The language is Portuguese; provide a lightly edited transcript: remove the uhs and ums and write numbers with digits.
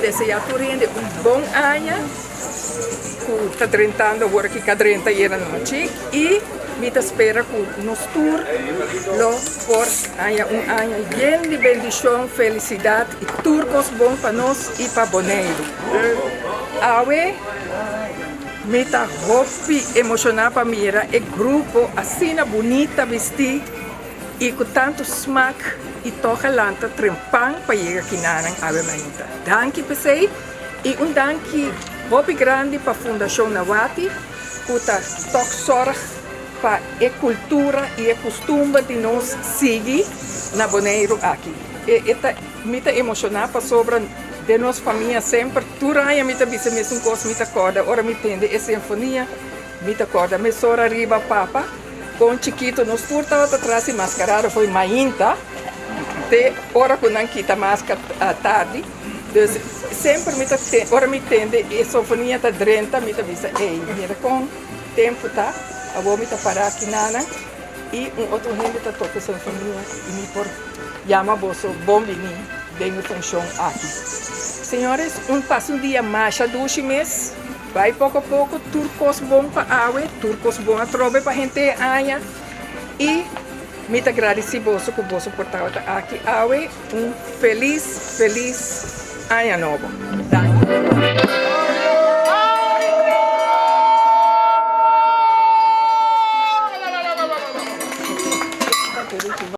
desejar tu rende bom ano, que está tentando agora que cada 30 era noite, e me espera que nos tour lo por ano lleno de bendição, felicidade e turcos bom para nós e para Bonaire. Awe me tá hopi emocionar para mira e grupo assim bonita vestir e com tanto smack e toca lanta trempang para chegar aqui na Ave Maria. Danke pessoal e danke hopi grande para a Fundação Nawati que tá sorg para a cultura e a costume de nós seguir na Bonaire aqui. E me tá emocionar para sobre de nossa família sempre, tu raia me tabisa mesmo coisa me acorda, ora me entende a sinfonia, me acorda, me sora riba papa, com chiquito nos turta atrás e mascarado foi mainta, te ora com não quita máscara à tarde, então sempre me entende, ora me entende a sinfonia tá drenta, me tabisa, ei, mira com tempo tá, a vou me parar aqui nana e outro gente tá toca sinfonia e me por chama bolso bom vinho, dengue função aqui. Senhores, passa dia mais a 12 meses, vai pouco a pouco, turcos bom para água, turcos bom a trove para gente anha e me agradeci bolso que o bolso portava aqui água, feliz ano novo.